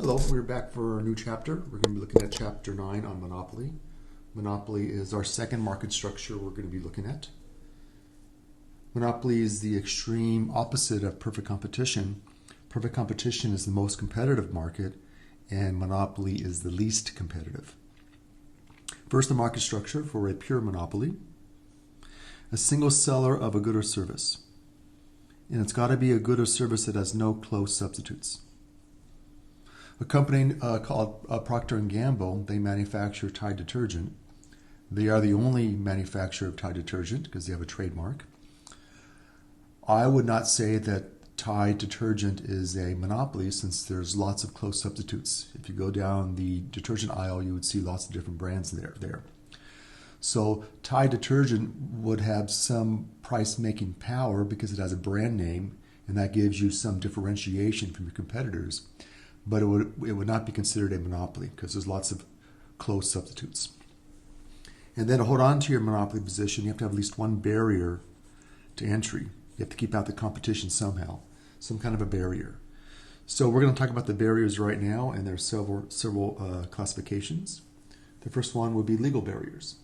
Hello, we're back for a new chapter. We're going to be looking at Chapter 9 on monopoly. Monopoly is our second market structure we're going to be looking at. Monopoly is the extreme opposite of perfect competition. Perfect competition is the most competitive market, and monopoly is the least competitive. First, the market structure for a pure monopoly. A single seller of a good or service. And it's got to be a good or service that has no close substitutes. A company called Procter & Gamble, they manufacture Tide detergent. They are the only manufacturer of Tide detergent because they have a trademark. I would not say that Tide detergent is a monopoly since there's lots of close substitutes. If you go down the detergent aisle, you would see lots of different brands there. So Tide detergent would have some price-making power because it has a brand name, and that gives you some differentiation from your competitors. But it would not be considered a monopoly because there's lots of close substitutes. And then to hold on to your monopoly position, you have to have at least one barrier to entry. You have to keep out the competition somehow, some kind of a barrier. So we're going to talk about the barriers right now, and there's several classifications. The first one would be legal barriers.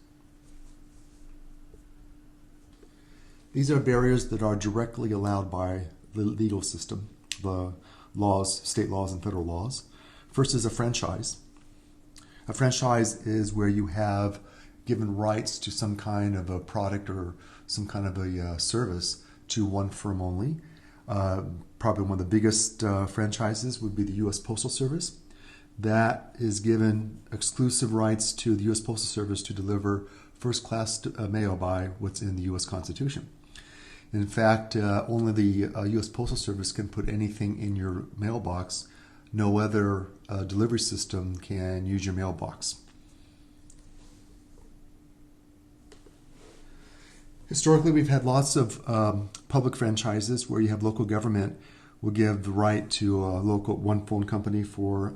These are barriers that are directly allowed by the legal system, the laws, state laws and federal laws. First is a franchise. A franchise is where you have given rights to some kind of a product or some kind of a service to one firm only. Probably one of the biggest franchises would be the U.S. Postal Service. That is given exclusive rights to the U.S. Postal Service to deliver first-class mail by what's in the U.S. Constitution. In fact, only the U.S. Postal Service can put anything in your mailbox. No other delivery system can use your mailbox. Historically, we've had lots of public franchises where you have local government will give the right to one phone company for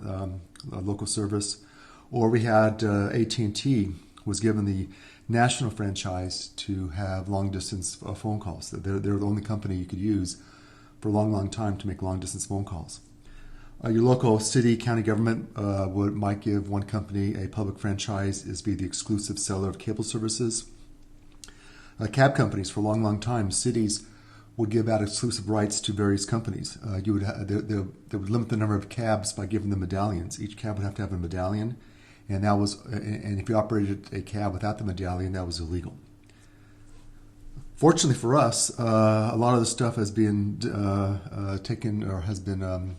a local service. Or we had AT&T was given the national franchise to have long-distance phone calls. They're the only company you could use for a long time to make long-distance phone calls. Your local city, county government might give one company a public franchise as be the exclusive seller of cable services. Cab companies, for a long time, cities would give out exclusive rights to various companies. They would limit the number of cabs by giving them medallions. Each cab would have to have a medallion. And if you operated a cab without the medallion, that was illegal. Fortunately for us, a lot of the stuff has been taken, or has been, the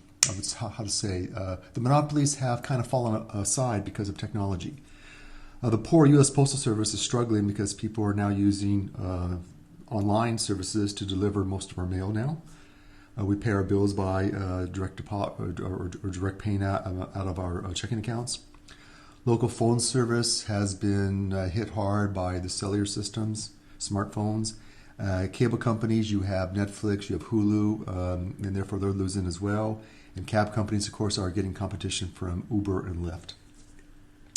monopolies have kind of fallen aside because of technology. The poor U.S. Postal Service is struggling because people are now using online services to deliver most of our mail now. We pay our bills by direct deposit or direct paying out of our checking accounts. Local phone service has been hit hard by the cellular systems, smartphones. Cable companies, you have Netflix, you have Hulu, and therefore they're losing as well. And cab companies, of course, are getting competition from Uber and Lyft.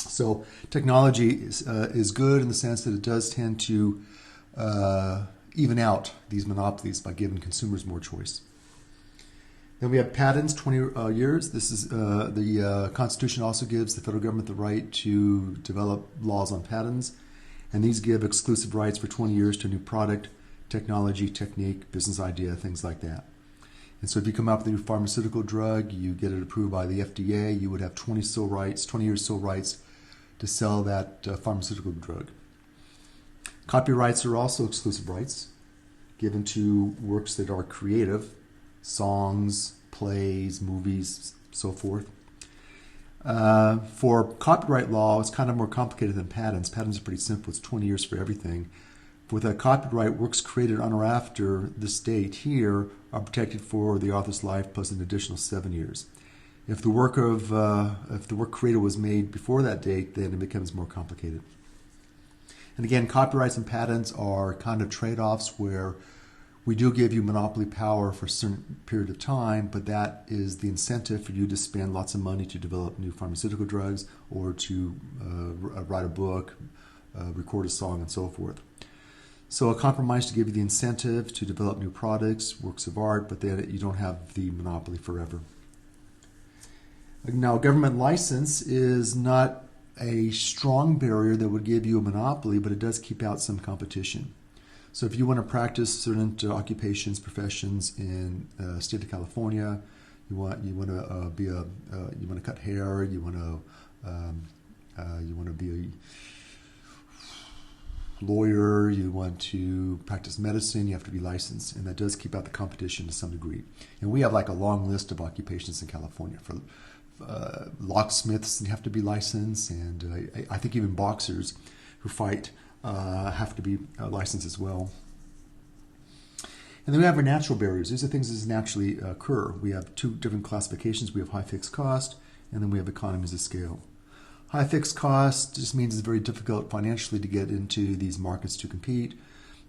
So technology is good in the sense that it does tend to even out these monopolies by giving consumers more choice. Then we have patents, 20 years. This is the Constitution also gives the federal government the right to develop laws on patents, and these give exclusive rights for 20 years to a new product, technology, technique, business idea, things like that. And so if you come up with a new pharmaceutical drug, you get it approved by the FDA, you would have 20 years sole rights to sell that pharmaceutical drug. Copyrights are also exclusive rights given to works that are creative, songs, plays, movies, so forth. For copyright law, it's kind of more complicated than patents. Patents are pretty simple. It's 20 years for everything. With a copyright, works created on or after this date here are protected for the author's life plus an additional 7 years. If the work created was made before that date, then it becomes more complicated. And again, copyrights and patents are kind of trade-offs where we do give you monopoly power for a certain period of time, but that is the incentive for you to spend lots of money to develop new pharmaceutical drugs or to write a book, record a song, and so forth. So a compromise to give you the incentive to develop new products, works of art, but then you don't have the monopoly forever. Now, government license is not a strong barrier that would give you a monopoly, but it does keep out some competition. So if you want to practice certain occupations, professions in the state of California, you want to cut hair, you want to be a lawyer, you want to practice medicine, you have to be licensed, and that does keep out the competition to some degree. And we have like a long list of occupations in California. For locksmiths, you have to be licensed, and I think even boxers who fight have to be licensed as well. And then we have our natural barriers. These are things that naturally occur. We have two different classifications. We have high fixed cost, and then we have economies of scale. High fixed cost just means it's very difficult financially to get into these markets to compete.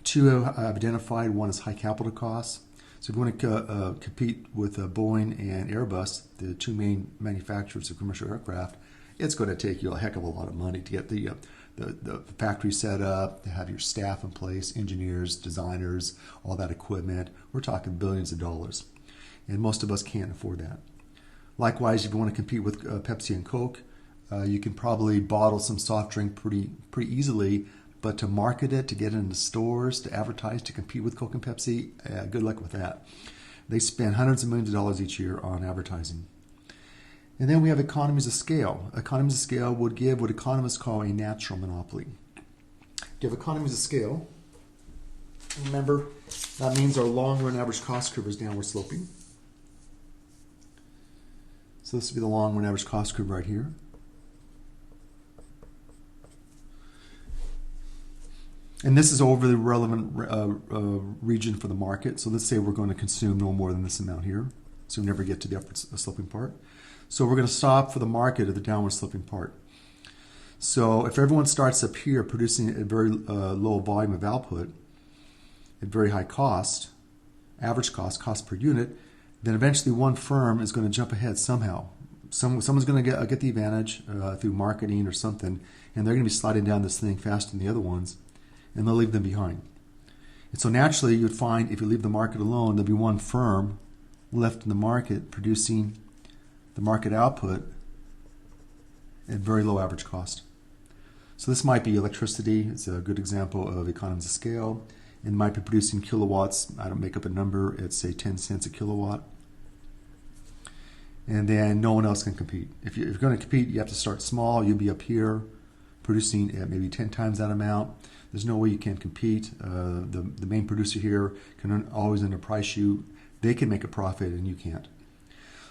Two I've identified. One is high capital costs. So if you want to compete with Boeing and Airbus, the two main manufacturers of commercial aircraft, it's going to take you a heck of a lot of money to get the factory set up, to have your staff in place, engineers, designers, all that equipment. We're talking billions of dollars. And most of us can't afford that. Likewise, if you want to compete with Pepsi and Coke, you can probably bottle some soft drink pretty easily, but to market it, to get it into stores, to advertise, to compete with Coke and Pepsi, good luck with that. They spend hundreds of millions of dollars each year on advertising. And then we have economies of scale. Economies of scale would give what economists call a natural monopoly. You have economies of scale. Remember, that means our long-run average cost curve is downward sloping. So this would be the long-run average cost curve right here. And this is over the relevant region for the market. So let's say we're going to consume no more than this amount here. So we never get to the upward sloping part. So we're going to stop for the market at the downward sloping part. So if everyone starts up here producing a very low volume of output at very high cost, average cost per unit, then eventually one firm is going to jump ahead somehow. Someone's going to get the advantage through marketing or something, and they're going to be sliding down this thing faster than the other ones, and they'll leave them behind. And so naturally, you'd find if you leave the market alone, there'll be one firm left in the market producing the market output at very low average cost. So this might be electricity. It's a good example of economies of scale. It might be producing kilowatts. I don't make up a number. It's say 10 cents a kilowatt. And then no one else can compete. If you're going to compete, you have to start small. You'll be up here producing at maybe 10 times that amount. There's no way you can compete. The main producer here can always underprice you. They can make a profit and you can't.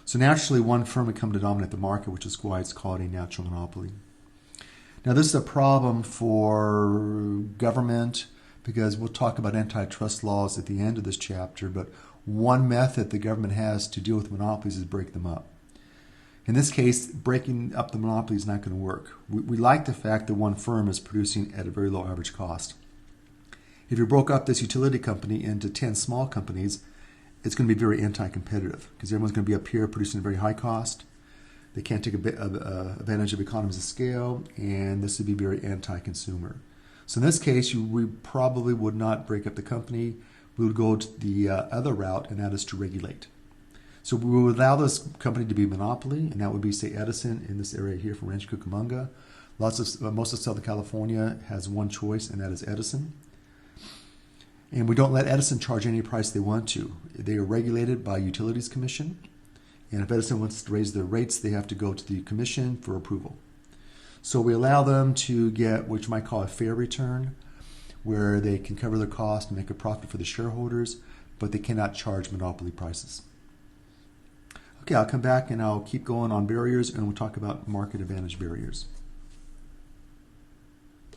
So naturally, one firm would come to dominate the market, which is why it's called a natural monopoly. Now, this is a problem for government because we'll talk about antitrust laws at the end of this chapter, but one method the government has to deal with monopolies is break them up. In this case, breaking up the monopoly is not going to work. We like the fact that one firm is producing at a very low average cost. If you broke up this utility company into 10 small companies, it's going to be very anti-competitive because everyone's going to be up here producing a very high cost. They can't take advantage of economies of scale, and this would be very anti-consumer. So in this case, we probably would not break up the company. We would go to the other route, and that is to regulate. So we would allow this company to be a monopoly, and that would be, say, Edison in this area here from Rancho Cucamonga. Most of Southern California has one choice, and that is Edison. And we don't let Edison charge any price they want to. They are regulated by Utilities Commission. And if Edison wants to raise their rates, they have to go to the commission for approval. So we allow them to get what you might call a fair return, where they can cover their cost and make a profit for the shareholders, but they cannot charge monopoly prices. Okay, I'll come back and I'll keep going on barriers, and we'll talk about market advantage barriers.